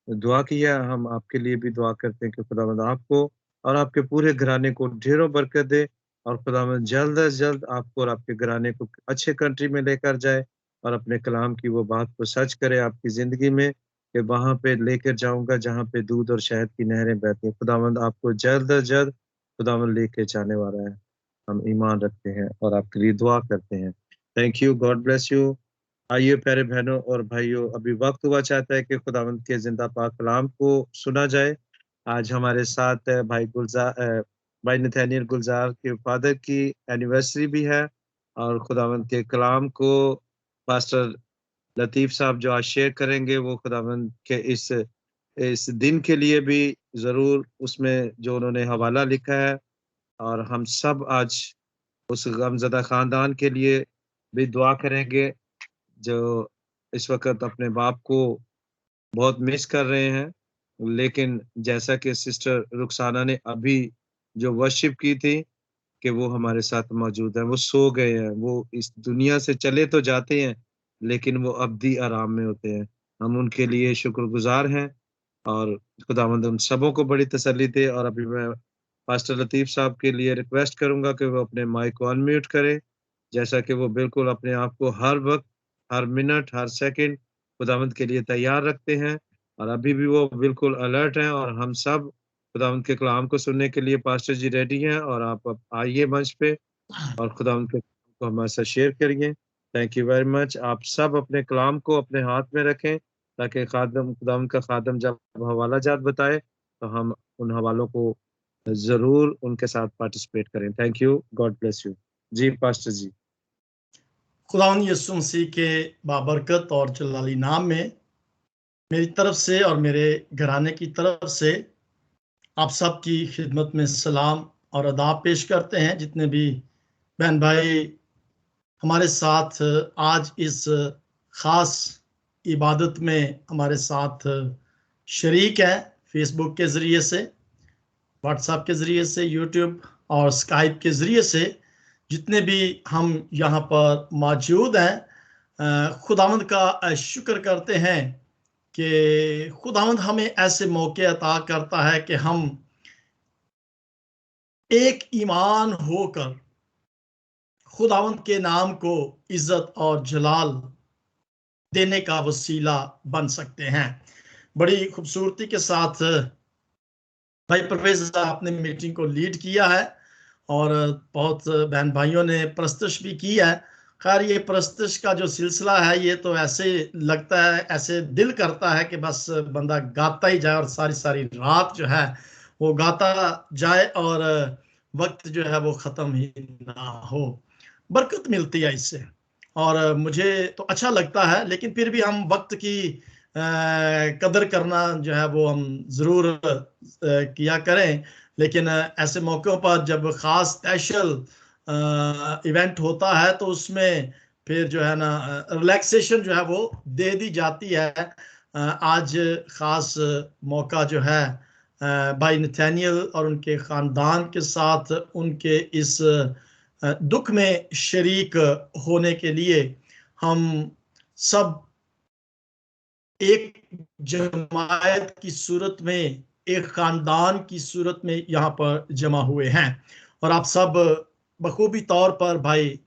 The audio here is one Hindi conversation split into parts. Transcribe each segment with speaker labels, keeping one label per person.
Speaker 1: दुआ किया, हम आपके लिए भी दुआ करते हैं कि खुदावंद आपको और आपके पूरे घराने को ढेरों बरकत दे, और खुदावंद जल्द अज जल्द आपको और आपके घराने को अच्छे कंट्री में लेकर जाए, और अपने कलाम की वो बात को सच करे आपकी जिंदगी में, कि वहां पे लेकर जाऊंगा जहां पे दूध और शहद की नहरें बहती हैं। खुदावंद आपको जल्द अज जल्द खुदावंद लेके जाने वाला है। हम ईमान रखते हैं और आपके लिए दुआ करते हैं। Thank you, God bless you. आइए प्यारे बहनों और भाइयों, अभी वक्त हुआ चाहता है कि खुदावंद के जिंदा पाक कलाम को सुना जाए। आज हमारे साथ भाई भाई नथानियल गुलजार के फादर की एनिवर्सरी भी है, और खुदावंद के कलाम को पास्टर लतीफ साहब जो आज शेयर करेंगे, वो खुदावंद के इस दिन के लिए भी जरूर उसमें जो उन्होंने हवाला लिखा है। और हम सब आज उस गमज़दा खानदान के लिए भी दुआ करेंगे, जो इस वक्त अपने बाप को बहुत मिस कर रहे हैं। लेकिन जैसा कि सिस्टर रुखसाना ने अभी जो वर्शिप की थी, कि वो हमारे साथ मौजूद हैं, वो सो गए हैं, वो इस दुनिया से चले तो जाते हैं लेकिन वो अब्दी आराम में होते हैं। हम उनके लिए शुक्रगुजार हैं, और खुदावंद उन सबों को बड़ी तसल्ली दे। और अभी मैं पास्टर लतीफ साहब के लिए रिक्वेस्ट करूंगा कि वो अपने माइक को अनम्यूट करें, जैसा कि वो बिल्कुल अपने आप को हर वक्त, हर मिनट, हर सेकंड खुदावंद के लिए तैयार रखते हैं, और अभी भी वो बिल्कुल अलर्ट हैं। और हम सब खुदावंद के कलाम को सुनने के लिए पास्टर जी रेडी हैं, और आप अब आइए मंच पे और खुदावंद के कलाम को हमारे साथ शेयर करिए। Thank you very much. आप सब अपने कलाम को अपने हाथ में रखें, ताकि खादम खुदावंद का खादम जब हवाला जात बताए तो हम उन हवालों को जरूर उनके साथ पार्टिसिपेट करें। Thank you, God bless you. जी पास्टर जी।
Speaker 2: खुदावंद यीशु मसीह के बाबरकत और जलाली नाम में मेरी तरफ से और मेरे घराने की तरफ से आप सब की खिदमत में सलाम और अदाब पेश करते हैं। जितने भी बहन भाई हमारे साथ आज इस खास इबादत में हमारे साथ शरीक है, फेसबुक के ज़रिए से, व्हाट्सएप के ज़रिए से, यूट्यूब और स्काइप के ज़रिए से, जितने भी हम यहाँ पर मौजूद हैं, खुदावंद का शुक्र करते हैं कि खुदावंद हमें ऐसे मौके अता करता है कि हम एक ईमान होकर खुदावंद के नाम को इज्जत और जलाल देने का वसीला बन सकते हैं। बड़ी खूबसूरती के साथ भाई परवेज आपने मीटिंग को लीड किया है, और बहुत बहन भाइयों ने प्रस्तुश भी की है। खैर ये प्रस्तुश का जो सिलसिला है, ये तो ऐसे लगता है, ऐसे दिल करता है कि बस बंदा गाता ही जाए और सारी सारी रात जो है वो गाता जाए, और वक्त जो है वो ख़त्म ही ना हो। बरकत मिलती है इससे, और मुझे तो अच्छा लगता है। लेकिन फिर भी हम वक्त की कदर करना जो है वो हम ज़रूर किया करें। लेकिन ऐसे मौक़ों पर जब ख़ास स्पेशल इवेंट होता है तो उसमें फिर जो है ना रिलैक्सेशन जो है वो दे दी जाती है। आज ख़ास मौका जो है भाई नथानियल और उनके ख़ानदान के साथ उनके इस दुख में शरीक होने के लिए हम सब एक जमायत की सूरत में, एक खानदान की सूरत में यहाँ पर जमा हुए हैं। और आप सब बखूबी तौर पर भाई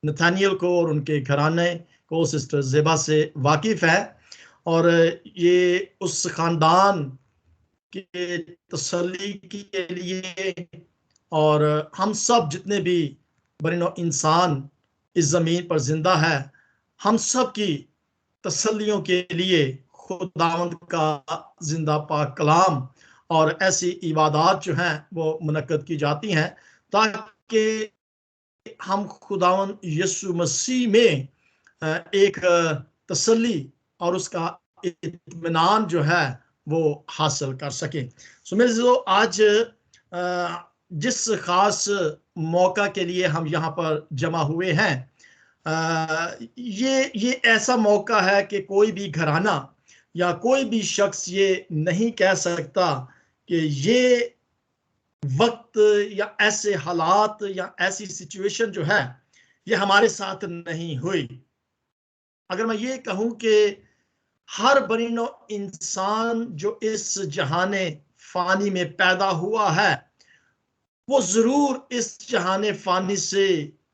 Speaker 2: नथानियल को और उनके घराने को सिस्टर ज़ेबा से वाकिफ़ है, और ये उस खानदान के तसल्ली के लिए, और हम सब जितने भी बरिनो इंसान इस ज़मीन पर जिंदा है, हम सब की तसल्लियों के लिए खुदावंद का जिंदा पाक कलाम और ऐसी इबादत जो हैं वो मुनक्कद की जाती हैं, ताकि हम खुदावंद यीशु मसीह में एक तसल्ली और उसका इत्मीनान जो है वो हासिल कर सकें। सो मेरे जो आज जिस खास मौका के लिए हम यहाँ पर जमा हुए हैं, ये ऐसा मौका है कि कोई भी घराना या कोई भी शख्स ये नहीं कह सकता कि ये वक्त या ऐसे हालात या ऐसी सिचुएशन जो है ये हमारे साथ नहीं हुई। अगर मैं ये कहूं कि हर बनीनो इंसान जो इस जहाने फानी में पैदा हुआ है, वो जरूर इस जहाने फानी से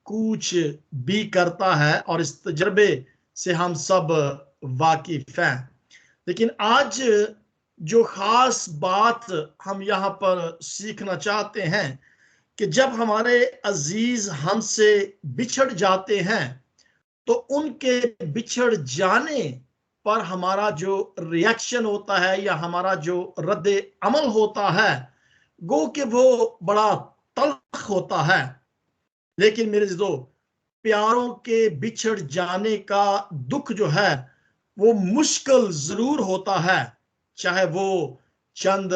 Speaker 2: कूच भी करता है, और इस तजर्बे से हम सब वाकिफ हैं। लेकिन आज जो खास बात हम यहाँ पर सीखना चाहते हैं कि जब हमारे अजीज हमसे बिछड़ जाते हैं, तो उनके बिछड़ जाने पर हमारा जो रिएक्शन होता है या हमारा जो रद्द अमल होता है, गो कि वो बड़ा तल्ख होता है। लेकिन मेरे जो प्यारों के बिछड़ जाने का दुख जो है वो मुश्किल जरूर होता है, चाहे वो चंद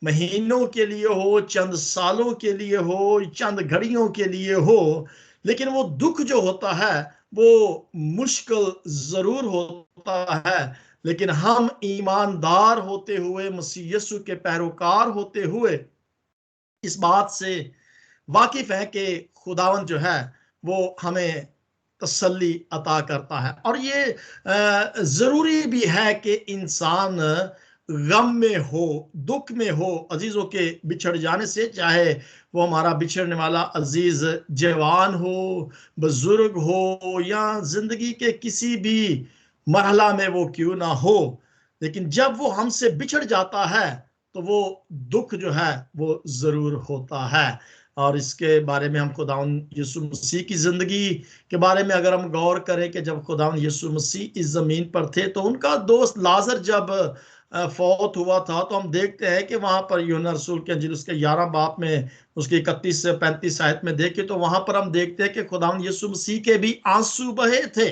Speaker 2: महीनों के लिए हो, चंद सालों के लिए हो, चंद घड़ियों के लिए हो। लेकिन वो दुख जो होता है वो मुश्किल जरूर होता है। लेकिन हम ईमानदार होते हुए, मसीह यीशु के पैरोकार होते हुए इस बात से वाकिफ है कि खुदावन जो है वो हमें तसल्ली अता करता है। और ये जरूरी भी है कि इंसान गम में हो, दुख में हो अजीजों के बिछड़ जाने से, चाहे वो हमारा बिछड़ने वाला अजीज जवान हो, बुजुर्ग हो, या जिंदगी के किसी भी मरहला में वो क्यों ना हो। लेकिन जब वो हमसे बिछड़ जाता है तो वो दुख जो है वो जरूर होता है। और इसके बारे में हम खुदावन यीशु मसीह की जिंदगी के बारे में अगर हम गौर करें कि जब खुदावन यीशु मसीह इस जमीन पर थे, तो उनका दोस्त लाजर जब फौत हुआ था, तो हम देखते हैं कि वहां पर यूहन्ना रसूल के अंजील उसके 11 बाब में उसकी 31 से 35 आयत में देखें तो वहां पर हम देखते हैं कि खुदावन यीशु मसीह के भी आंसू बहे थे।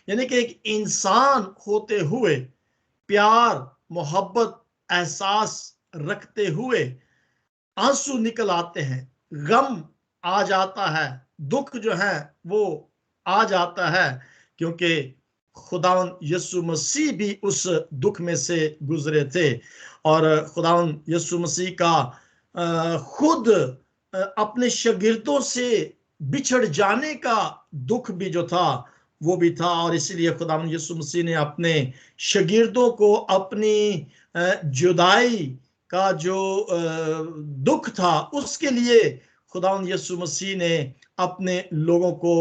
Speaker 2: यानी कि एक इंसान होते हुए, प्यार, मोहब्बत, एहसास रखते हुए आंसू निकल आते हैं, गम आ जाता है, दुख जो है वो आ जाता है, क्योंकि खुदावन यीशु मसीह भी उस दुख में से गुजरे थे। और खुदावन यीशु मसीह का खुद अपने शागिर्दों से बिछड़ जाने का दुख भी जो था वो भी था। और इसीलिए खुदावन यीशु मसीह ने अपने शागिर्दों को अपनी जुदाई का जो दुख था उसके लिए खुदावंद यीशु मसीह ने अपने लोगों को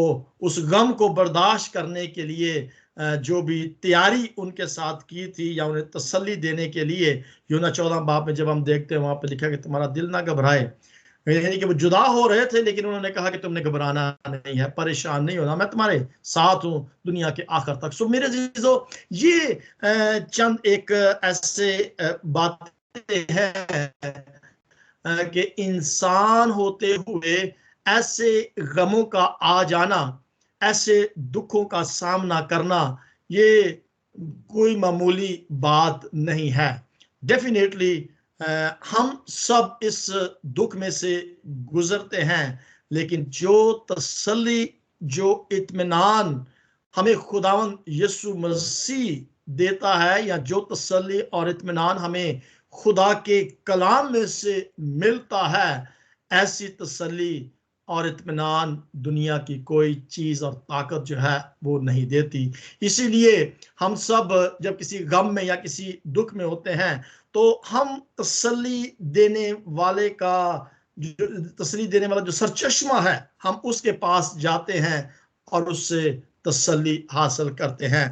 Speaker 2: उस गम को बर्दाश्त करने के लिए जो भी तैयारी उनके साथ की थी, या उन्हें तसल्ली देने के लिए, यूहन्ना 14 बाब में जब हम देखते हैं वहां पर लिखा कि तुम्हारा दिल ना घबराए। यानी कि वो जुदा हो रहे थे, लेकिन उन्होंने कहा कि तुमने घबराना नहीं है, परेशान नहीं होना, मैं तुम्हारे साथ हूं दुनिया के आखिर तक। सो मेरे जीजो, ये चंद एक ऐसे बातें हैं कि इंसान होते हुए ऐसे गमों का आ जाना, ऐसे दुखों का सामना करना, ये कोई मामूली बात नहीं है। डेफिनेटली हम सब इस दुख में से गुजरते हैं, लेकिन जो तसल्ली, जो इत्मीनान हमें खुदावंद यीशु मसीह देता है, या जो तसल्ली और इत्मीनान हमें खुदा के कलाम में से मिलता है, ऐसी तसल्ली और इत्मीनान दुनिया की कोई चीज और ताकत जो है वो नहीं देती। इसीलिए हम सब जब किसी गम में या किसी दुख में होते हैं, तो हम तसल्ली देने वाले का जो तसल्ली देने वाला जो सरचश्मा है, हम उसके पास जाते हैं और उससे तसल्ली हासिल करते हैं।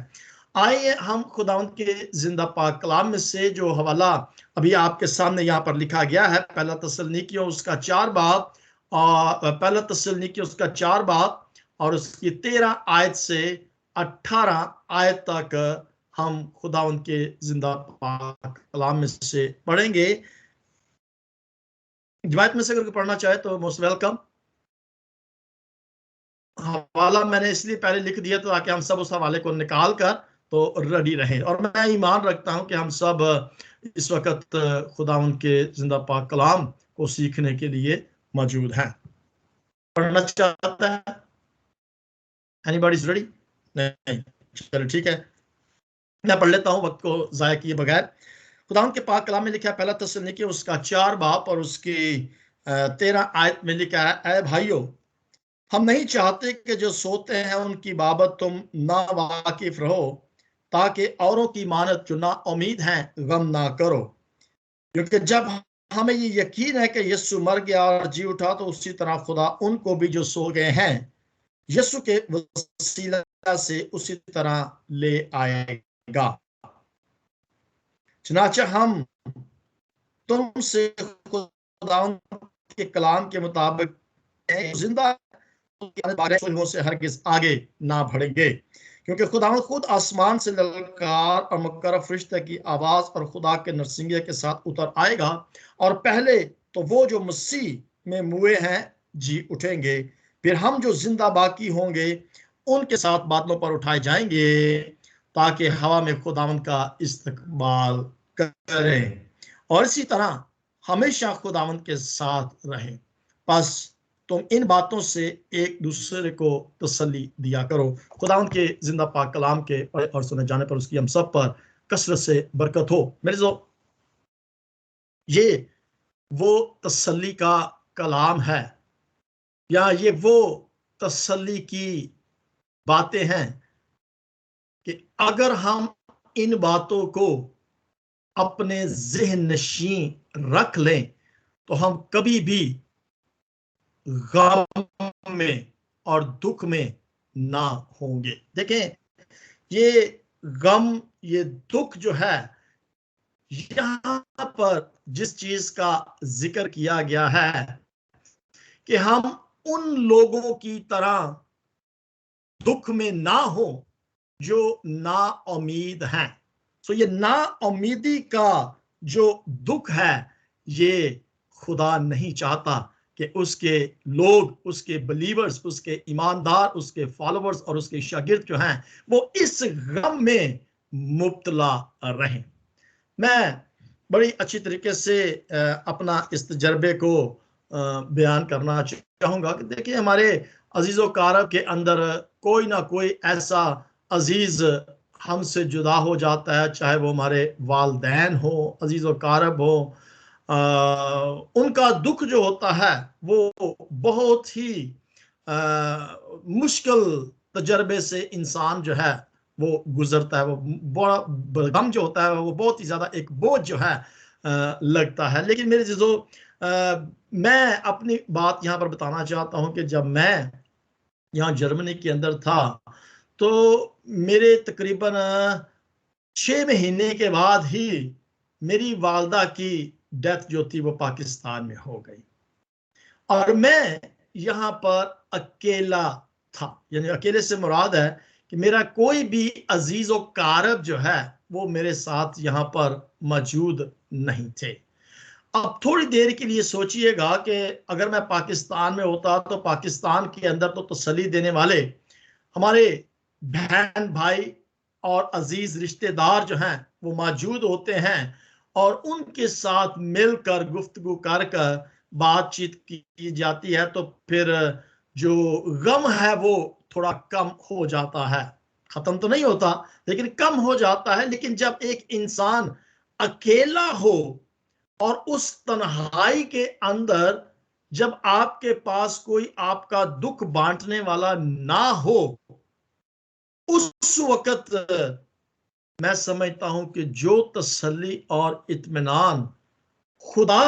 Speaker 2: आइए हम खुदावंद के जिंदा पाक कलाम में से जो हवाला अभी आपके सामने यहाँ पर लिखा गया है, पहला तसल्लीकियों उसका 4 बाब, और पहला तसल्लीकियों उसका 4 बाब और उसकी 13 आयत से 18 आयत तक हम खुदावंद के जिंदा पाक कलाम में से पढ़ेंगे। जमात में से अगर पढ़ना चाहे तो मोस्ट वेलकम। हवाला मैंने इसलिए पहले लिख दिया ताकि हम सब उस हवाले को निकाल कर तो रेडी रहें। और मैं ईमान रखता हूं कि हम सब इस वक्त खुदा उनके जिंदा पाक कलाम को सीखने के लिए मौजूद हैं। पढ़ना चाहता है? Anybody is ready? नहीं, चलो ठीक है, मैं पढ़ लेता हूं वक्त को जाया किए बगैर। खुदा के पाक कलाम में लिखा है, पहला तसल्लीकियों उसका 4 बाब और उसकी 13 आयत में लिखा है, ऐ भाइयों, हम नहीं चाहते कि जो सोते हैं उनकी बाबत तुम ना वाकिफ रहो, ताकि औरों की मानत जो ना उम्मीद हैं गम ना करो, क्योंकि जब हमें ये यकीन है कि यीशु मर गया और जी उठा, तो उसी तरह खुदा उनको भी जो सो गए हैं यीशु के वसीला से उसी तरह ले आएगा। चनाचे हम तुमसे खुदावंद के कलाम के मुताबिक जिंदा से हरगिज आगे ना बढ़ेंगे, क्योंकि खुदावंद खुद आसमान से ललकार और मुकर्रर फरिश्ते की आवाज और खुदा के नरसिंगे के साथ उतर आएगा, और पहले तो वो जो मसीह में मुए हैं जी उठेंगे, फिर हम जो जिंदा बाकी होंगे उनके साथ बादलों पर उठाए जाएंगे, ताकि हवा में खुदावंद का इस्तकबाल करें, और इसी तरह हमेशा खुदावंद के साथ रहें। बस तुम इन बातों से एक दूसरे को तसल्ली दिया करो। खुदावंद के जिंदा पाक कलाम के पढ़े और सुने जाने पर उसकी हम सब पर कसरत से बरकत हो। मेरे जो ये वो तसल्ली का कलाम है, या ये वो तसल्ली की बातें हैं कि अगर हम इन बातों को अपने ज़हन नशीं रख लें तो हम कभी भी गम में और दुख में ना होंगे। देखें, ये गम, ये दुख जो है, यहां पर जिस चीज का जिक्र किया गया है कि हम उन लोगों की तरह दुख में ना हो जो ना उम्मीद हैं। सो ये ना उम्मीदी का जो दुख है, ये खुदा नहीं चाहता कि उसके लोग, उसके बिलीवर्स, उसके ईमानदार, उसके फॉलोवर्स और उसके शागिर्द जो हैं वो इस गम में मुब्तला रहें। मैं बड़ी अच्छी तरीके से अपना इस तजर्बे को बयान करना चाहूँगा कि देखिए, हमारे अजीज़ो कारब के अंदर कोई ना कोई ऐसा अजीज़ हमसे जुदा हो जाता है, चाहे वो हमारे वालदैन हो, अजीज़ो कारब हो। उनका दुख जो होता है वो बहुत ही मुश्किल तजर्बे से इंसान जो है वो गुजरता है। वो बड़ा गम जो होता है वो बहुत ही ज्यादा एक बोझ जो है लगता है। लेकिन मेरे जीजो, मैं अपनी बात यहाँ पर बताना चाहता हूँ कि जब मैं यहाँ जर्मनी के अंदर था, तो मेरे तकरीबन 6 महीने के बाद ही मेरी वालदा की डेथ जो थी वो पाकिस्तान में हो गई, और मैं यहाँ पर अकेला था। यानी अकेले से मुराद है कि मेरा कोई भी अजीज व कारब जो है वो मेरे साथ यहाँ पर मौजूद नहीं थे। अब थोड़ी देर के लिए सोचिएगा कि अगर मैं पाकिस्तान में होता तो पाकिस्तान के अंदर तो तसल्ली देने वाले हमारे बहन भाई और अजीज रिश्तेदार जो हैं वो मौजूद होते हैं, और उनके साथ मिलकर गुफ्तगू कर बातचीत की जाती है, तो फिर जो गम है वो थोड़ा कम हो जाता है। खत्म तो नहीं होता, लेकिन कम हो जाता है। लेकिन जब एक इंसान अकेला हो और उस तन्हाई के अंदर जब आपके पास कोई आपका दुख बांटने वाला ना हो, उस वक्त मैं समझता हूं कि जो तसल्ली और इत्मीनान खुदा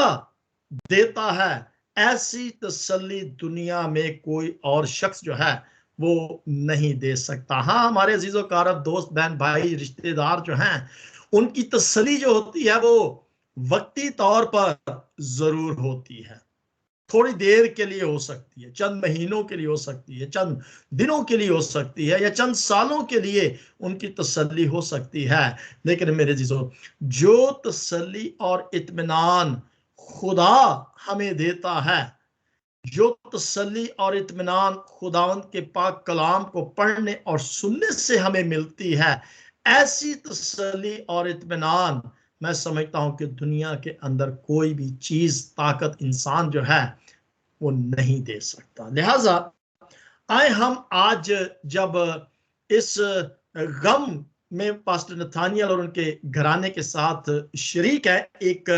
Speaker 2: देता है, ऐसी तसल्ली दुनिया में कोई और शख्स जो है वो नहीं दे सकता। हाँ, हमारे अजीजों कारब दोस्त, बहन भाई, रिश्तेदार जो हैं, उनकी तसल्ली जो होती है वो वक्ती तौर पर जरूर होती है। थोड़ी देर के लिए हो सकती है, चंद महीनों के लिए हो सकती है, चंद दिनों के लिए हो सकती है, या चंद सालों के लिए उनकी तसल्ली हो सकती है। लेकिन मेरे जीजो, जो तसल्ली और इत्मीनान खुदा हमें देता है, जो तसल्ली और इत्मीनान खुदावंद के पाक कलाम को पढ़ने और सुनने से हमें मिलती है, ऐसी तसल्ली और इत्मीनान मैं समझता हूं कि दुनिया के अंदर कोई भी चीज, ताकत, इंसान जो है वो नहीं दे सकता। लिहाजा आए हम आज जब इस गम में पास्टर नथानियल और उनके घराने के साथ शरीक है, एक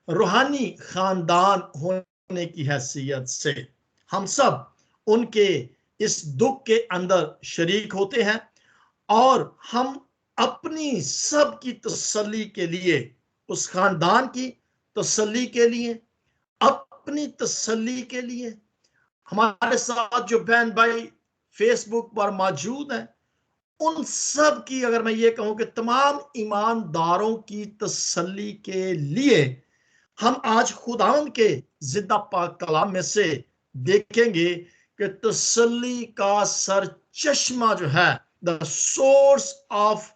Speaker 2: रूहानी खानदान होने की हैसियत से हम सब उनके इस दुख के अंदर शरीक होते हैं, और हम अपनी सबकी तसल्ली के लिए, उस खानदान की तसल्ली के लिए, अपनी तसल्ली के लिए, हमारे साथ जो बहन भाई फेसबुक पर मौजूद हैं, उन सब की, अगर मैं ये कहूं कि तमाम ईमानदारों की तसल्ली के लिए हम आज खुदावंद के जिंदा पाक कलाम में से देखेंगे कि तसल्ली का सर चश्मा जो है, द सोर्स ऑफ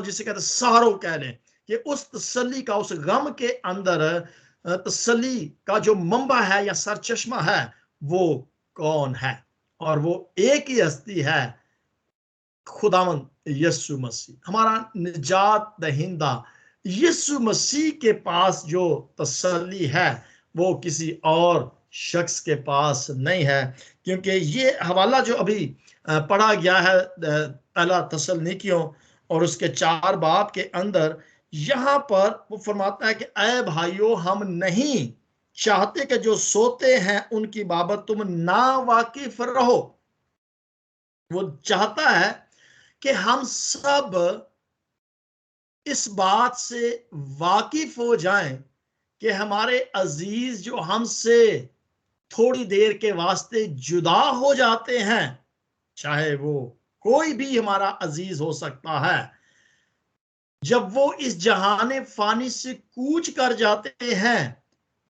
Speaker 2: जिसे कहते सहारो कह लें, कि उस तसल्ली का, उस गम के अंदर तसल्ली का जो मंबा है या सर चश्मा है, वो कौन है? और वो एक ही हस्ती है, खुदावंद यीशु मसीह, हमारा निजात दहिंदा। यीशु मसीह के पास जो तसल्ली है वो किसी और शख्स के पास नहीं है, क्योंकि ये हवाला जो अभी पढ़ा गया है पहला तसलनीकियों और उसके 4 बाब के अंदर, यहां पर वो फरमाता है कि ऐ भाइयों, हम नहीं चाहते कि जो सोते हैं उनकी बाबत तुम ना वाकिफ रहो। वो चाहता है कि हम सब इस बात से वाकिफ हो जाएं कि हमारे अजीज जो हमसे थोड़ी देर के वास्ते जुदा हो जाते हैं, चाहे वो कोई भी हमारा अजीज हो सकता है, जब वो इस जहाने फानी से कूच कर जाते हैं,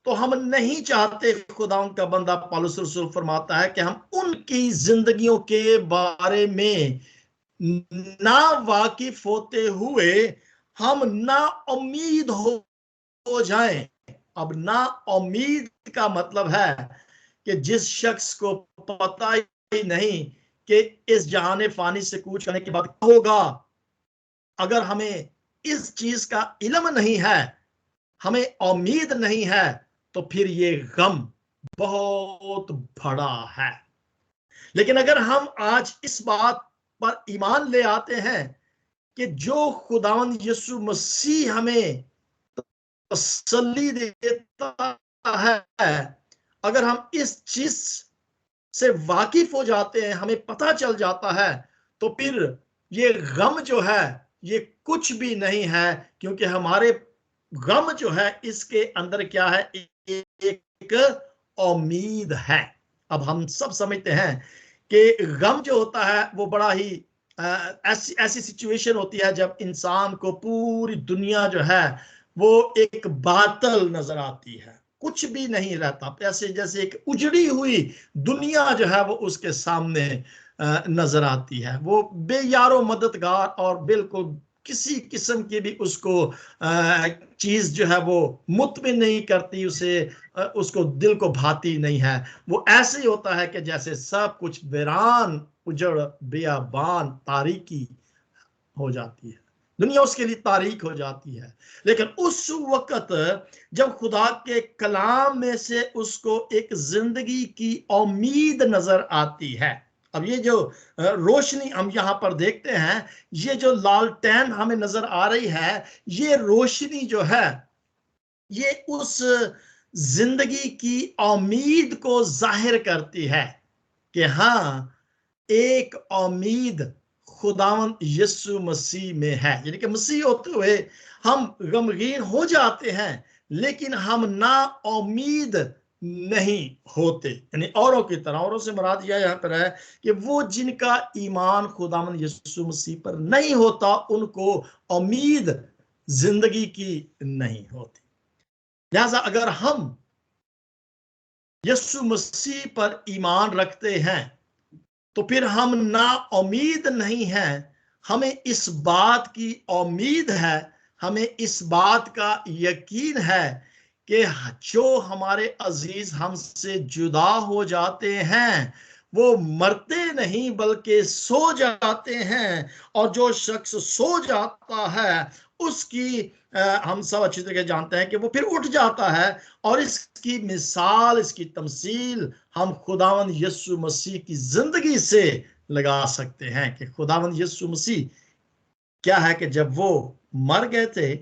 Speaker 2: तो हम नहीं चाहते, खुदा का बंदा पौलुस रसूल फरमाता है, कि हम उनकी जिंदगियों के बारे में ना वाकिफ होते हुए हम ना उम्मीद हो जाएं। अब ना उम्मीद का मतलब है कि जिस शख्स को पता ही नहीं कि इस जहाने फानी से कूच करने के बाद क्या होगा, अगर हमें इस चीज का इल्म नहीं है, हमें उम्मीद नहीं है, तो फिर ये गम बहुत बड़ा है। लेकिन अगर हम आज इस बात पर ईमान ले आते हैं कि जो खुदावंद यीशु मसीह हमें तसल्ली देता है, अगर हम इस चीज से वाकिफ हो जाते हैं, हमें पता चल जाता है, तो फिर ये गम जो है ये कुछ भी नहीं है, क्योंकि हमारे गम जो है इसके अंदर क्या है, एक उम्मीद है। अब हम सब समझते हैं कि गम जो होता है वो बड़ा ही ऐसी सिचुएशन होती है जब इंसान को पूरी दुनिया जो है वो एक बादल नजर आती है, कुछ भी नहीं रहता, ऐसे जैसे एक उजड़ी हुई दुनिया जो है वो उसके सामने नजर आती है। वो बेयारो मददगार और बिल्कुल किसी किस्म की भी उसको चीज जो है वो मुतमिन नहीं करती, उसे उसको दिल को भाती नहीं है। वो ऐसे ही होता है कि जैसे सब कुछ वीरान, उजड़, बेयाबान, तारीकी हो जाती है, दुनिया उसके लिए तारीख हो जाती है। लेकिन उस वक्त जब खुदा के कलाम में से उसको एक जिंदगी की उम्मीद नजर आती है। अब ये जो रोशनी हम यहां पर देखते हैं, ये जो लालटेन हमें नजर आ रही है, ये रोशनी जो है ये उस जिंदगी की उम्मीद को जाहिर करती है कि हाँ, एक उम्मीद खुदावंद यीशु मसीह में है। यानी कि मसीह होते हुए हम गमगीन हो जाते हैं, लेकिन हम ना उम्मीद नहीं होते। यानी औरों की तरह, औरों से मुराद यह यहाँ पर है कि वो जिनका ईमान खुदावंद यीशु मसीह पर नहीं होता, उनको उम्मीद जिंदगी की नहीं होती। लिहाजा अगर हम यीशु मसीह पर ईमान रखते हैं, तो फिर हम ना उम्मीद नहीं है, हमें इस बात की उम्मीद है, हमें इस बात का यकीन है कि जो हमारे अजीज हमसे जुदा हो जाते हैं वो मरते नहीं बल्कि सो जाते हैं, और जो शख्स सो जाता है उसकी हम सब अच्छी तरह जानते हैं कि वो फिर उठ जाता है। और इसकी मिसाल, इसकी तमसील हम खुदावंद यीशु मसीह की जिंदगी से लगा सकते हैं कि खुदावंद यीशु मसीह क्या है कि जब वो मर गए थे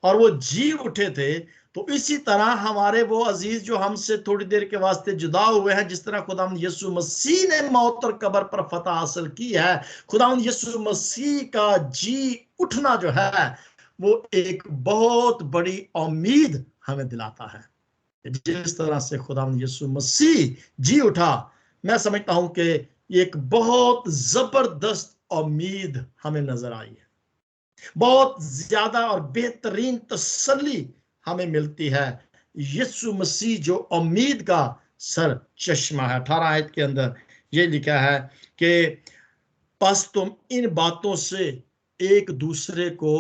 Speaker 2: और वो जी उठे थे, तो इसी तरह हमारे वो अजीज जो हमसे थोड़ी देर के वास्ते जुदा हुए हैं, जिस तरह खुदावंद यीशु मसीह ने मौत और कब्र पर फतह हासिल की है, खुदावंद यीशु मसीह का जी उठना जो है वो एक बहुत बड़ी उम्मीद हमें दिलाता है। जिस तरह से खुदावंद यीशु मसीह जी उठा, मैं समझता हूं कि एक बहुत जबरदस्त उम्मीद हमें नजर आई है, बहुत ज्यादा और बेहतरीन तसल्ली हमें मिलती है। यीशु मसीह जो उम्मीद का सर चश्मा है। 18 आयत के अंदर ये लिखा है कि बस तुम इन बातों से एक दूसरे को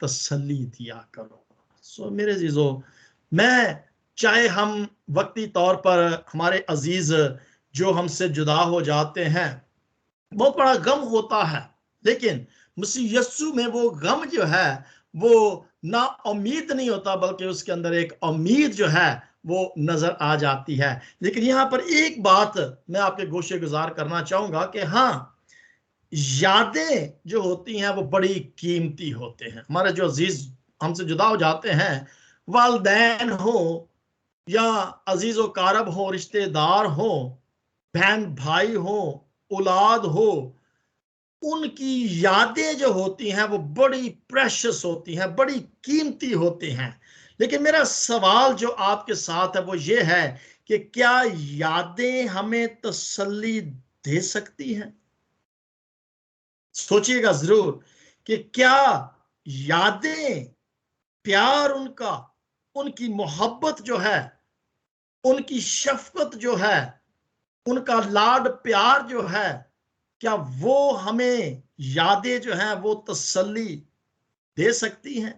Speaker 2: तसल्ली दिया करो। सो मेरे अजीजों, मैं चाहे हम वक्ती तौर पर हमारे अजीज जो हमसे जुदा हो जाते हैं, बहुत बड़ा गम होता है, लेकिन मसीह यस्सु में वो गम जो है वो ना उम्मीद नहीं होता, बल्कि उसके अंदर एक उम्मीद जो है वो नजर आ जाती है। लेकिन यहां पर एक बात मैं आपके गोशे गुजार करना चाहूंगा कि हाँ, यादें जो होती हैं वो बड़ी कीमती होते हैं। हमारे जो अजीज हमसे जुदा हो जाते हैं, वालदैन हो या अजीजो कारब हो, रिश्तेदार हो, बहन भाई हो, औलाद हो, उनकी यादें जो होती हैं वो बड़ी प्रेशियस होती हैं, बड़ी कीमती होती हैं। लेकिन मेरा सवाल जो आपके साथ है वो ये है कि क्या यादें हमें तसल्ली दे सकती हैं? सोचिएगा जरूर कि क्या यादें, प्यार उनका, उनकी मोहब्बत जो है, उनकी शफकत जो है, उनका लाड प्यार जो है, क्या वो हमें यादें जो हैं वो तसल्ली दे सकती हैं?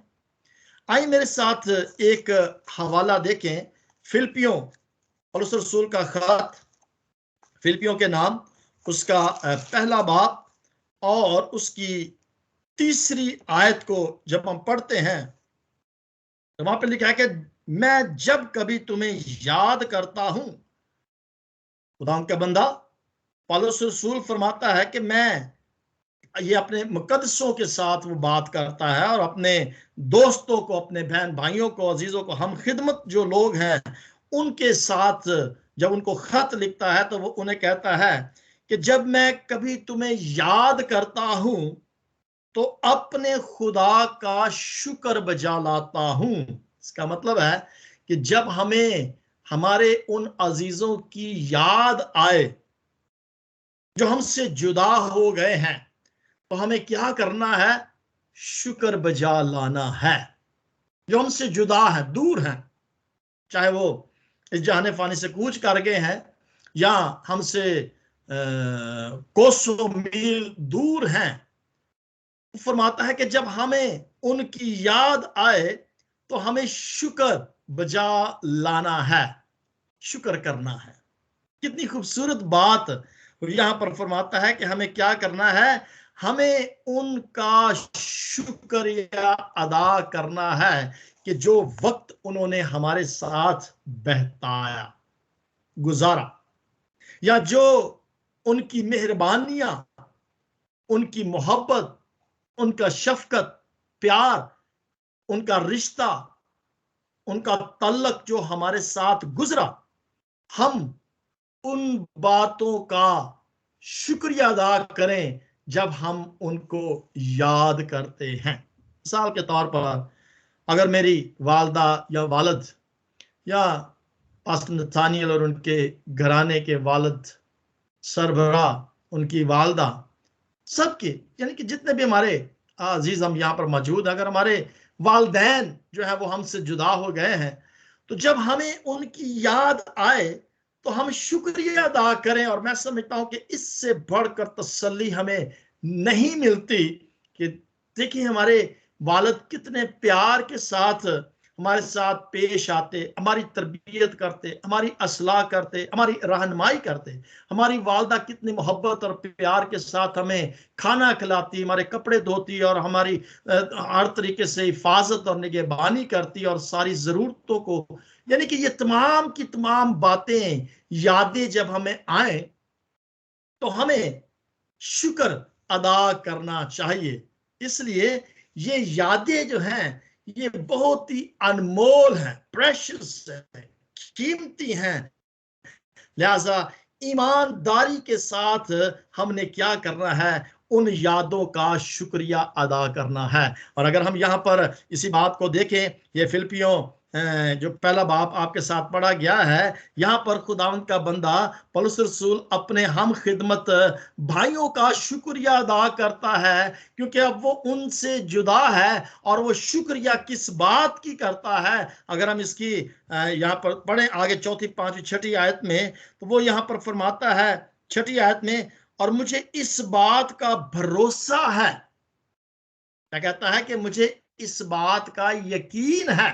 Speaker 2: आइए मेरे साथ एक हवाला देखें, फिलिपियों पौलुस रसूल का खत, फिलिपियों के नाम, उसका पहला बाब और उसकी 3री आयत को जब हम पढ़ते हैं तो वहां पे लिखा है कि मैं जब कभी तुम्हें याद करता हूं, खुदा का बंदा पौलुस रसूल फरमाता है कि मैं, ये अपने मुकद्दसों के साथ वो बात करता है और अपने दोस्तों को, अपने बहन भाइयों को, अजीजों को, हम खिदमत जो लोग हैं उनके साथ जब उनको खत लिखता है तो वो उन्हें कहता है कि जब मैं कभी तुम्हें याद करता हूं तो अपने खुदा का शुक्र बजा लाता हूं। इसका मतलब है कि जब हमें हमारे उन अजीजों की याद आए जो हमसे जुदा हो गए हैं, तो हमें क्या करना है? शुक्र बजा लाना है। जो हमसे जुदा है, दूर हैं, चाहे वो इस जहाने फानी से कूच कर गए हैं या हमसे कोसों मील दूर हैं, फरमाता है कि जब हमें उनकी याद आए तो हमें शुक्र बजा लाना है, शुक्र करना है। कितनी खूबसूरत बात यहां पर फरमाता है कि हमें क्या करना है? हमें उनका शुक्रिया अदा करना है कि जो वक्त उन्होंने हमारे साथ बहताया, गुजारा, या जो उनकी मेहरबानियां, उनकी मोहब्बत, उनका शफकत, प्यार, उनका रिश्ता, उनका तल्लक जो हमारे साथ गुजरा, हम उन बातों का शुक्रिया अदा करें जब हम उनको याद करते हैं। मिसाल के तौर पर अगर मेरी वालदा या वालद या पास्टर नथानियल और उनके घराने के वालद, सरबरा, उनकी वालदा, सबके, यानी कि जितने भी हमारे अजीज हम यहाँ पर मौजूद, अगर हमारे वालदैन जो है वो हमसे जुदा हो गए हैं, तो जब हमें उनकी याद आए तो हम शुक्रिया अदा करें। और मैं समझता हूं कि इससे बढ़कर तसल्ली हमें नहीं मिलती कि देखिए हमारे वालिद कितने प्यार के साथ हमारे साथ पेश आते, हमारी तरबियत करते, हमारी असलाह करते, हमारी रहनुमाई करते। हमारी वालदा कितनी मोहब्बत और प्यार के साथ हमें खाना खिलाती, हमारे कपड़े धोती और हमारी हर तरीके से हिफाजत और निगहबानी करती और सारी ज़रूरतों को, यानी कि ये तमाम की तमाम बातें, यादें जब हमें आए तो हमें शुक्र अदा करना चाहिए। इसलिए ये यादें जो हैं ये बहुत ही अनमोल है, प्रेशियस है, कीमती हैं। लिहाजा ईमानदारी के साथ हमने क्या करना है, उन यादों का शुक्रिया अदा करना है। और अगर हम यहाँ पर इसी बात को देखें, ये फिलिपियों जो पहला बाब आपके साथ पढ़ा गया है, यहाँ पर खुदावंद का बंदा पौलुस रसूल अपने हम खिदमत भाइयों का शुक्रिया अदा करता है, क्योंकि अब वो उनसे जुदा है। और वो शुक्रिया किस बात की करता है, अगर हम इसकी यहाँ पर पढ़ें आगे चौथी पांचवी छठी आयत में, तो वो यहाँ पर फरमाता है छठी आयत में, और मुझे इस बात का भरोसा है। क्या कहता है? कि मुझे इस बात का यकीन है।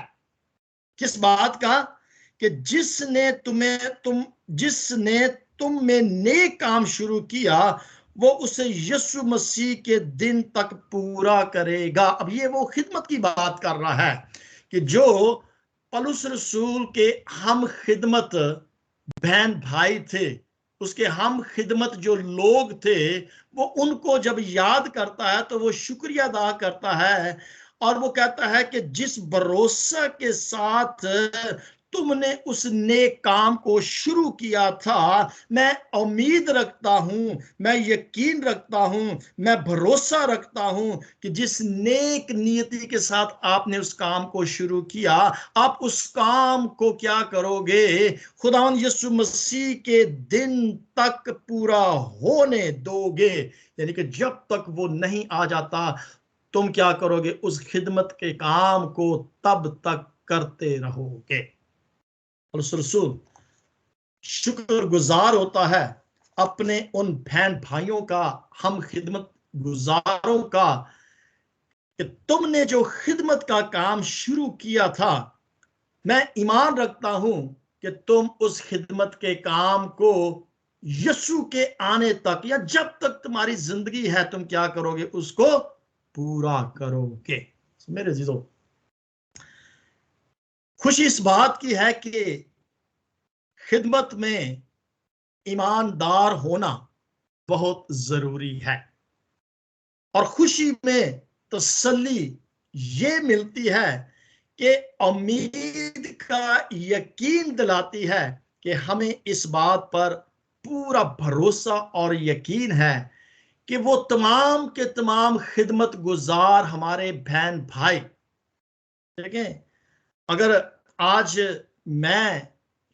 Speaker 2: किस बात का? कि जिसने तुम में नेक काम शुरू किया, वो उसे यीशु मसीह के दिन तक पूरा करेगा। अब ये वो खिदमत की बात कर रहा है कि जो पौलुस रसूल के हम खिदमत बहन भाई थे, उसके हम खिदमत जो लोग थे, वो उनको जब याद करता है तो वो शुक्रिया अदा करता है। और वो कहता है कि जिस भरोसा के साथ तुमने उस नेक काम को शुरू किया था, मैं उम्मीद रखता हूं, मैं यकीन रखता हूं, मैं भरोसा रखता हूं कि जिस नेक नियति के साथ आपने उस काम को शुरू किया, आप उस काम को क्या करोगे? खुदावंद यीशु मसीह के दिन तक पूरा होने दोगे। यानी कि जब तक वो नहीं आ जाता, तुम क्या करोगे? उस खिदमत के काम को तब तक करते रहोगे। और रसूल शुक्रगुजार होता है अपने उन बहन भाइयों का, हम खिदमत गुजारों का, कि तुमने जो खिदमत का काम शुरू किया था, मैं ईमान रखता हूं कि तुम उस खिदमत के काम को यीशु के आने तक, या जब तक तुम्हारी जिंदगी है, तुम क्या करोगे? उसको पूरा करोगे। मेरे जीजों, खुशी इस बात की है कि खिदमत में ईमानदार होना बहुत जरूरी है। और खुशी में तसल्ली ये मिलती है कि उम्मीद का यकीन दिलाती है कि हमें इस बात पर पूरा भरोसा और यकीन है कि वो तमाम के तमाम खिदमत गुजार हमारे बहन भाई, देखें, अगर आज मैं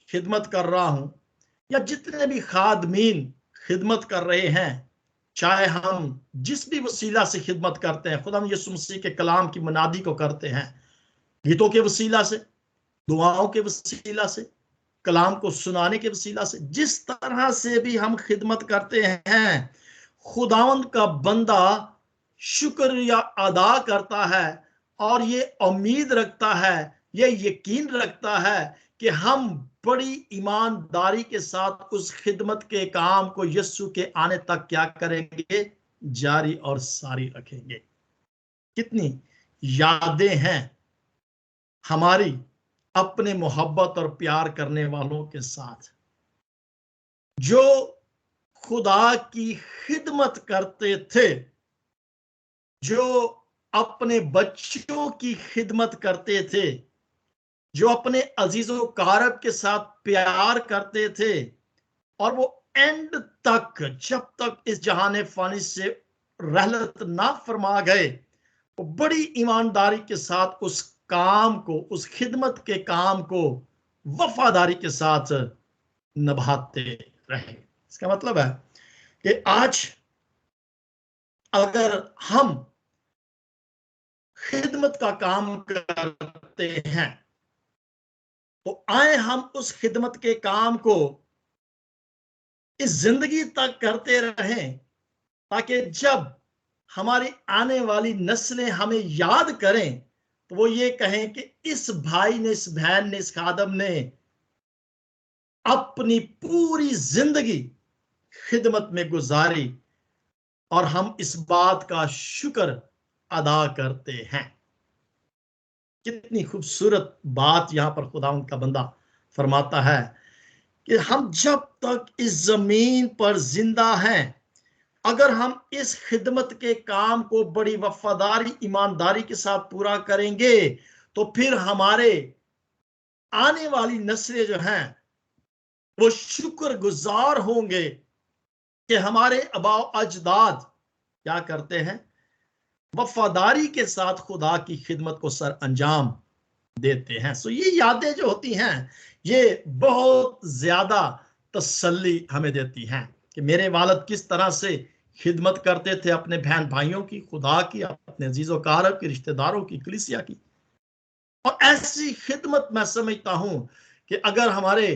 Speaker 2: खिदमत कर रहा हूं, या जितने भी खादमीन खिदमत कर रहे हैं, चाहे हम जिस भी वसीला से खिदमत करते हैं, खुदा यीशु मसीह के कलाम की मनादी को करते हैं, गीतों के वसीला से, दुआओं के वसीला से, कलाम को सुनाने के वसीला से, जिस तरह से भी हम खिदमत करते हैं, खुदावंद का बंदा शुक्रिया अदा करता है और ये उम्मीद रखता है, ये यकीन रखता है कि हम बड़ी ईमानदारी के साथ उस खिदमत के काम को यीशु के आने तक क्या करेंगे? जारी और सारी रखेंगे। कितनी यादें हैं हमारी अपने मोहब्बत और प्यार करने वालों के साथ, जो खुदा की खिदमत करते थे, जो अपने बच्चों की खिदमत करते थे, जो अपने अजीजों कारब के साथ प्यार करते थे, और वो एंड तक, जब तक इस जहाने फानी से रहलत ना फरमा गए, वो बड़ी ईमानदारी के साथ उस काम को, उस खिदमत के काम को वफादारी के साथ निभाते रहे। इसका मतलब है कि आज अगर हम खिदमत का काम करते हैं, तो आए हम उस खिदमत के काम को इस जिंदगी तक करते रहें, ताकि जब हमारी आने वाली नस्लें हमें याद करें, तो वो ये कहें कि इस भाई ने, इस बहन ने, इस खादम ने अपनी पूरी जिंदगी खिदमत में गुजारी, और हम इस बात का शुक्र अदा करते हैं। कितनी खूबसूरत बात यहां पर खुदावंद का बंदा फरमाता है कि हम जब तक इस जमीन पर जिंदा हैं, अगर हम इस खिदमत के काम को बड़ी वफादारी, ईमानदारी के साथ पूरा करेंगे, तो फिर हमारे आने वाली नस्लें जो हैं वो शुक्रगुजार होंगे कि हमारे आबाओ अजदाद क्या करते हैं, वफादारी के साथ खुदा की खिदमत को सर अंजाम देते हैं। सो ये यादें जो होती हैं ये बहुत ज्यादा तसल्ली हमें देती हैं कि मेरे वालिद किस तरह से खिदमत करते थे अपने बहन भाइयों की, खुदा की, अपने अजीज़ो कारब की, रिश्तेदारों की, कलीसिया की। और ऐसी खिदमत मैं समझता हूं कि अगर हमारे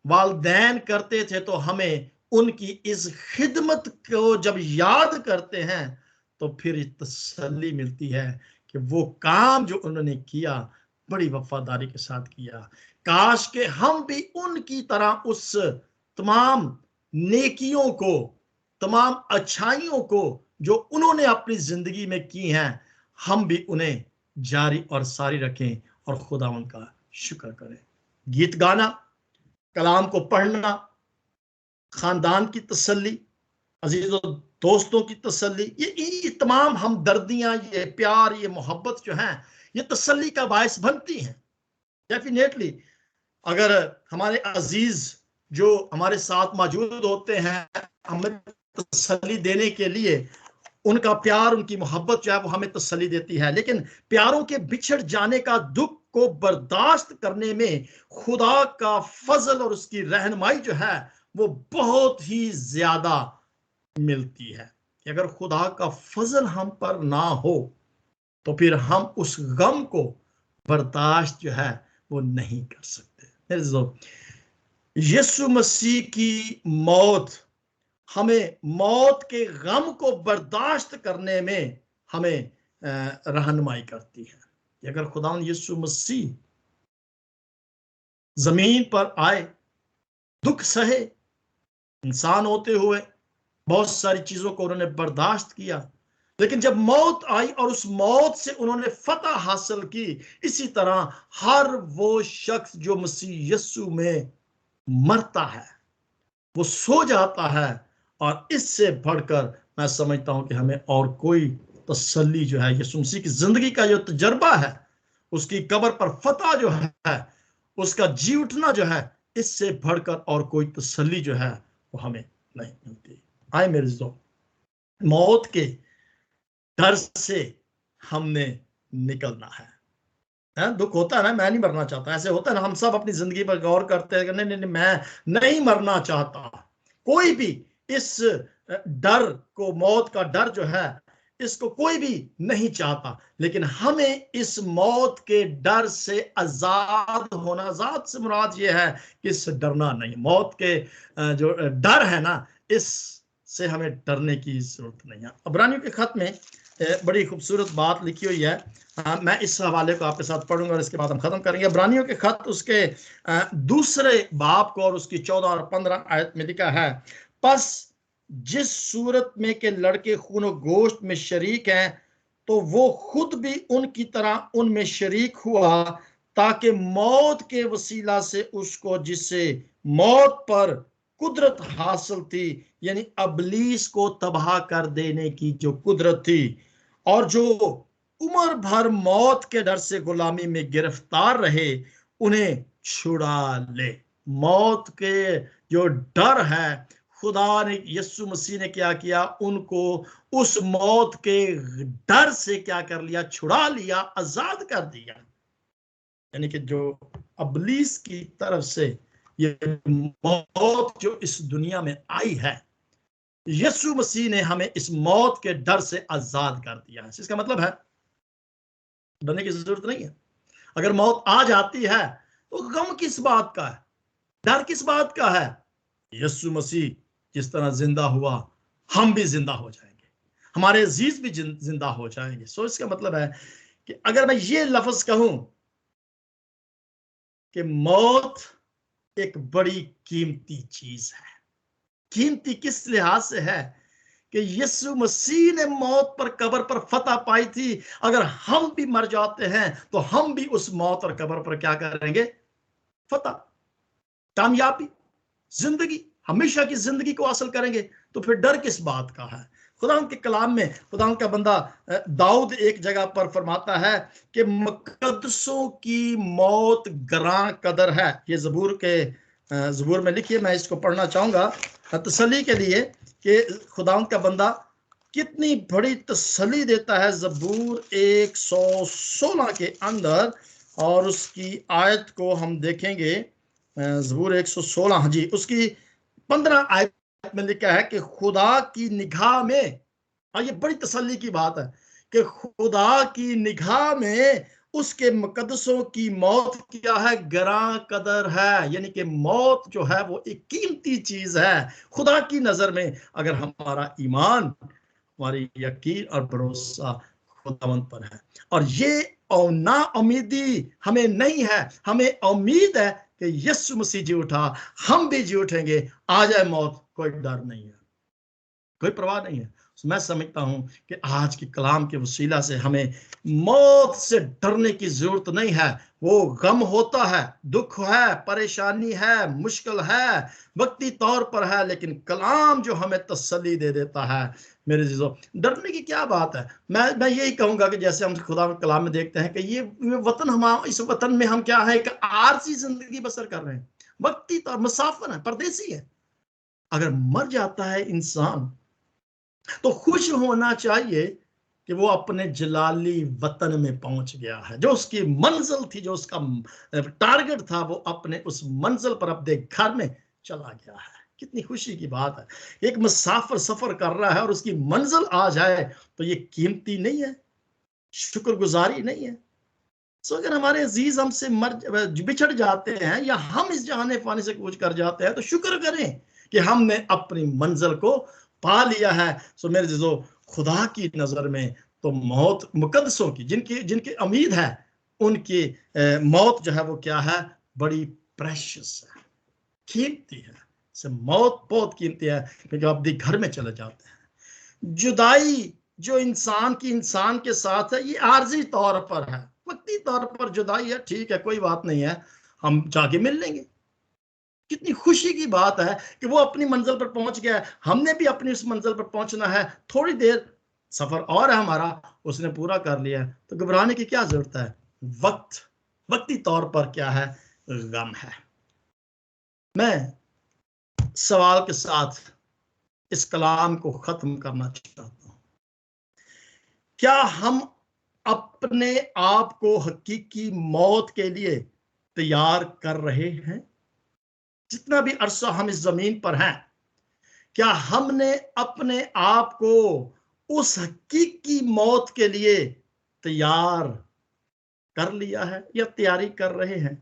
Speaker 2: वालिदैन करते थे तो हमें उनकी इस खिदमत को जब याद करते हैं तो फिर तसल्ली मिलती है कि वो काम जो उन्होंने किया बड़ी वफादारी के साथ किया। काश के हम भी उनकी तरह उस तमाम नेकियों को, तमाम अच्छाइयों को जो उन्होंने अपनी जिंदगी में की हैं, हम भी उन्हें जारी और सारी रखें और खुदावंद का शुक्र करें। गीत गाना, कलाम को पढ़ना, खानदान की तसल्ली, अजीजों दोस्तों की तसल्ली, ये तमाम हमदर्दियां, ये प्यार, ये मोहब्बत जो है ये तसल्ली का बायस बनती हैं। डेफिनेटली अगर हमारे अजीज जो हमारे साथ मौजूद होते हैं हमें तसल्ली देने के लिए, उनका प्यार, उनकी मोहब्बत जो है वो हमें तसल्ली देती है। लेकिन प्यारों के बिछड़ जाने का दुख को बर्दाश्त करने में खुदा का फजल और उसकी रहनुमाई जो है वो बहुत ही ज्यादा मिलती है। कि अगर खुदा का फजल हम पर ना हो तो फिर हम उस गम को बर्दाश्त जो है वो नहीं कर सकते। यीशु मसीह की मौत हमें मौत के गम को बर्दाश्त करने में हमें रहनुमाई करती है। अगर खुदावंद यीशु मसीह जमीन पर आए, दुख सहे, इंसान होते हुए बहुत सारी चीजों को उन्होंने बर्दाश्त किया, लेकिन जब मौत आई और उस मौत से उन्होंने फतह हासिल की, इसी तरह हर वो शख्स जो मसीह यीशु में मरता है वो सो जाता है। और इससे बढ़कर मैं समझता हूं कि हमें और कोई तसल्ली जो है यीशु मसीह की जिंदगी का जो तजर्बा है, उसकी कब्र पर फतह जो है, उसका जी उठना जो है, इससे बढ़कर और कोई तसल्ली जो है वो हमें नहीं मिलती। आए मेरे दोस्तों, मौत के डर से हमने निकलना है। दुख होता है ना, मैं नहीं मरना चाहता, ऐसे होता है ना, हम सब अपनी जिंदगी पर गौर करते हैं कि नहीं नहीं मैं नहीं मरना चाहता। कोई भी इस डर को, मौत का डर जो है, इसको कोई भी नहीं चाहता, लेकिन हमें इस मौत के डर से आजाद होना। आजाद से मुराद ये है कि इससे डरना नहीं। मौत के जो डर है ना, इससे हमें डरने की जरूरत नहीं है। इब्रानियों के खत में बड़ी खूबसूरत बात लिखी हुई है। मैं इस हवाले को आपके साथ पढ़ूंगा और इसके बाद हम खत्म करेंगे। इब्रानियों के खत उसके दूसरे बाब को और उसकी 14 और 15 आयत में लिखा है, बस जिस सूरत में के लड़के खून और गोश्त में शरीक हैं तो वो खुद भी उनकी तरह उनमें शरीक हुआ, ताकि मौत के वसीला से उसको, जिससे मौत पर कुदरत हासिल थी, यानी अबलीस को तबाह कर देने की जो कुदरत थी, और जो उम्र भर मौत के डर से गुलामी में गिरफ्तार रहे, उन्हें छुड़ा ले। मौत के जो डर है, खुदा ने, यीशु मसीह ने क्या किया, उनको उस मौत के डर से क्या कर लिया, छुड़ा लिया, आजाद कर दिया। यानी कि जो अबलीस की तरफ से ये मौत जो इस दुनिया में आई है, यीशु मसीह ने हमें इस मौत के डर से आजाद कर दिया है। इसका मतलब है डरने की जरूरत नहीं है। अगर मौत आ जाती है तो गम किस बात का है, डर किस बात का है? यीशु मसीह जिस तरह जिंदा हुआ, हम भी जिंदा हो जाएंगे, हमारे अजीज भी जिंदा हो जाएंगे। सो इसका मतलब है कि अगर मैं ये लफ्ज कहूं कि मौत एक बड़ी कीमती चीज है, कीमती किस लिहाज से है कि यीशु मसीह ने मौत पर, कब्र पर फतह पाई थी। अगर हम भी मर जाते हैं तो हम भी उस मौत और कब्र पर क्या करेंगे, फतह, कामयाबी, जिंदगी, हमेशा की जिंदगी को हासिल करेंगे। तो फिर डर किस बात का है? खुदावंद के कलाम में खुदावंद का बंदा दाऊद एक जगह पर फरमाता है कि मुकद्दसों की मौत ग्रां कदर है। ये ज़बूर में लिखिए, मैं इसको पढ़ना चाहूंगा तसल्ली के लिए कि खुदावंद का बंदा कितनी बड़ी तसल्ली देता है ज़बूर 116 के अंदर, और उसकी आयत को हम देखेंगे। ज़बूर 116, हाँ जी, उसकी 15 आयत में लिखा है कि खुदा की निगाह में, और ये बड़ी तसल्ली की बात है कि खुदा की निगाह में उसके मुकद्दसों की मौत क्या है, ग्रां कदर है। यानी कि मौत जो है वो एक कीमती चीज है खुदा की नजर में, अगर हमारा ईमान, हमारी यकीन और भरोसा खुदावंद पर है। और ये ना उम्मीदी हमें नहीं है, हमें उम्मीद है कि यीशु मसीह जी उठा, हम भी जी उठेंगे। आ जाए मौत, कोई डर नहीं है, कोई परवाह नहीं है। मैं समझता हूं कि आज की कलाम के वसीला से हमें मौत से डरने की जरूरत नहीं है। वो गम होता है, दुख है, परेशानी है, मुश्किल है, वक्ती तौर पर है, लेकिन कलाम जो हमें तसल्ली दे देता है। मेरे जीजो, डरने की क्या बात है। मैं यही कहूंगा कि जैसे हम खुदा के कलाम में देखते हैं कि ये वतन, हम इस वतन में हम क्या है, एक आरसी जिंदगी बसर कर रहे हैं, वक्ती तौर मुसाफिर है, परदेसी है। अगर मर जाता है इंसान तो खुश होना चाहिए कि वो अपने जलाली वतन में पहुंच गया है। जो उसकी मंजिल थी, जो उसका टारगेट था, वो अपने उस मंजिल पर, अपने घर में चला गया है। कितनी खुशी की बात है। एक मुसाफिर सफर कर रहा है और उसकी मंजिल आ जाए तो ये कीमती नहीं है, शुक्रगुजारी नहीं है। सो अगर हमारे अजीज हमसे बिछड़ जाते हैं या हम इस जहाने फाने से कूच कर जाते हैं तो शुक्र करें कि हमने अपनी मंजिल को पा लिया है। सो मेरे जीजो, खुदा की नजर में तो मौत मुकद्दसों की, जिनकी जिनकी उम्मीद है, उनकी मौत जो है वो क्या है, बड़ी प्रेशियस है, कीमती है। से मौत बहुत कीमती है, क्योंकि आप अपने घर में चले जाते हैं। जुदाई जो इंसान की इंसान के साथ है, ये आर्जी तौर पर है, वक्ती तौर पर जुदाई है, ठीक है, कोई बात नहीं है, हम जाके मिल लेंगे। कितनी खुशी की बात है कि वो अपनी मंजिल पर पहुंच गया है, हमने भी अपनी उस मंजिल पर पहुंचना है। थोड़ी देर सफर और है हमारा, उसने पूरा कर लिया है, तो घबराने की क्या जरूरत है। वक्ती तौर पर क्या है, गम है। मैं सवाल के साथ इस कलाम को खत्म करना चाहता हूं। क्या हम अपने आप को हकीकी मौत के लिए तैयार कर रहे हैं? जितना भी अरसा हम इस जमीन पर हैं, क्या हमने अपने आप को उस हकीकी मौत के लिए तैयार कर लिया है या तैयारी कर रहे हैं?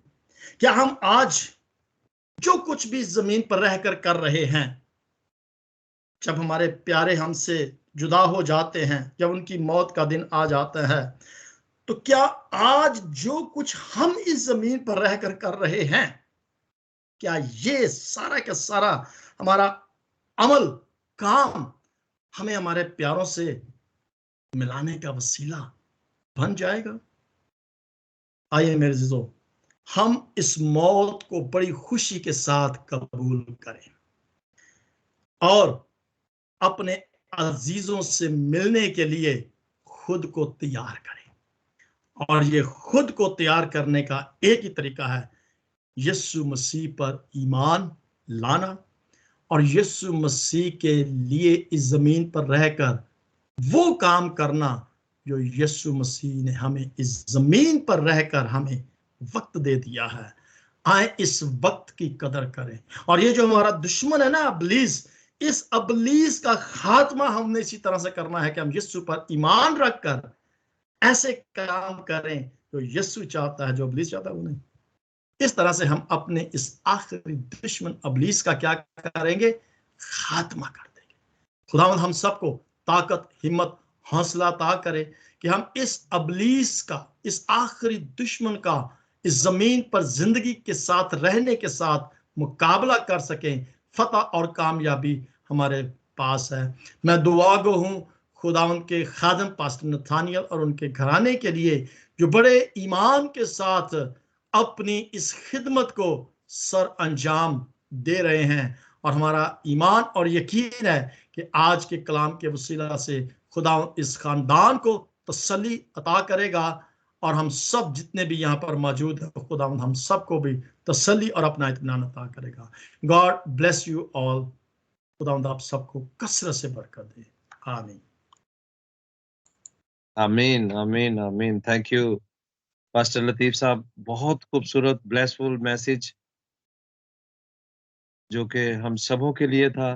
Speaker 2: क्या हम आज जो कुछ भी जमीन पर रहकर कर रहे हैं, जब हमारे प्यारे हमसे जुदा हो जाते हैं, जब उनकी मौत का दिन आ जाता है, तो क्या आज जो कुछ हम इस जमीन पर रहकर कर रहे हैं, क्या ये सारा का सारा हमारा अमल, काम हमें हमारे प्यारों से मिलाने का वसीला बन जाएगा? आइए मेरे जीजो, हम इस मौत को बड़ी खुशी के साथ कबूल करें और अपने अजीजों से मिलने के लिए खुद को तैयार करें। और ये खुद को तैयार करने का एक ही तरीका है, यीशु मसीह पर ईमान लाना और यीशु मसीह के लिए इस जमीन पर रहकर वो काम करना जो यीशु मसीह ने हमें इस जमीन पर रहकर हमें वक्त दे दिया है। आए इस वक्त की कदर करें। और ये जो हमारा दुश्मन है ना, इब्लीस, इस इब्लीस का खात्मा हमने इसी तरह से करना है कि हम यीशु पर ईमान रखकर ऐसे काम करें जो यीशु चाहता है, जो इब्लीस चाहता है वो नहीं। इस तरह से हम अपने इस आखिरी दुश्मन इब्लीस का क्या करेंगे, खात्मा कर देंगे। खुदावंद हम सबको ताकत, हिम्मत, हौसला अता करे कि हम इस इब्लीस का, इस आखिरी दुश्मन का इस जमीन पर जिंदगी के साथ रहने के साथ मुकाबला कर सकें। फतह और कामयाबी हमारे पास है। मैं दुआ गो हूं खुदावंद के खादम पास्टर नथानियल और उनके घराने के लिए, जो बड़े ईमान के साथ अपनी इस खिदमत को सर अंजाम दे रहे हैं, और हमारा ईमान और यकीन है कि आज के कलाम के वसीला से खुदा इस खानदान को तसल्ली अता करेगा, और हम सब जितने भी यहाँ पर मौजूद हैं खुदा हम सबको भी तसल्ली और अपना इत्मीनान अता करेगा। God bless you all. खुदा आप सबको कसरत से बरकत दे। आमीन।
Speaker 1: आमीन, आमीन, आमीन। थैंक यू पास्टर लतीफ साहब, बहुत खूबसूरत ब्लेसफुल मैसेज जो कि हम सबों के लिए था,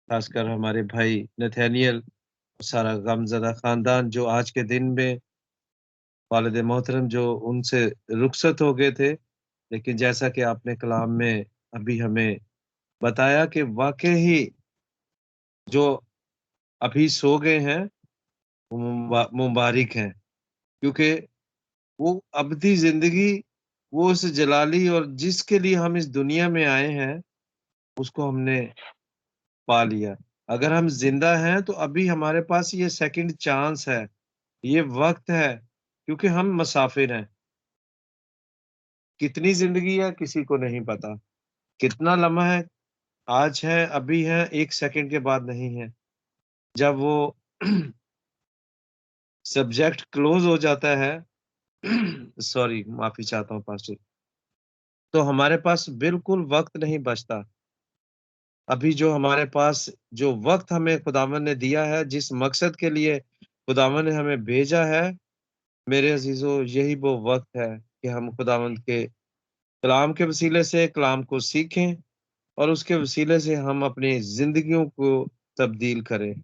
Speaker 1: खासकर हमारे भाई नथानियल, सारा गमज़दा खानदान जो आज के दिन में वालिद मोहतरम जो उनसे रुखसत हो गए थे, लेकिन जैसा कि आपने कलाम में अभी हमें बताया कि वाक़ई ही जो अभी सो गए हैं, वो मुबारिक हैं, क्योंकि वो अबदी ज़िंदगी, वो उस जलाली और जिसके लिए हम इस दुनिया में आए हैं, उसको हमने पा लिया। अगर हम ज़िंदा हैं, तो अभी हमारे पास ये सेकंड चांस है, ये वक़्त है, क्योंकि हम मुसाफिर हैं। कितनी ज़िंदगी है, किसी को नहीं पता। कितना लम्हा है, आज है, अभी है, 1 सेकंड के बाद नहीं है। जब वो सब्जेक्ट क्लोज़ हो जाता है सॉरी, माफ़ी चाहता हूँ पास्टर, तो हमारे पास बिल्कुल वक़्त नहीं बचता। अभी जो हमारे पास जो वक़्त हमें खुदावंद ने दिया है, जिस मकसद के लिए खुदावंद ने हमें भेजा है, मेरे अज़ीज़ों, यही वो वक़्त है कि हम खुदावंद के कलाम के वसीले से कलाम को सीखें और उसके वसीले से हम अपनी ज़िंदगियों को तब्दील करें।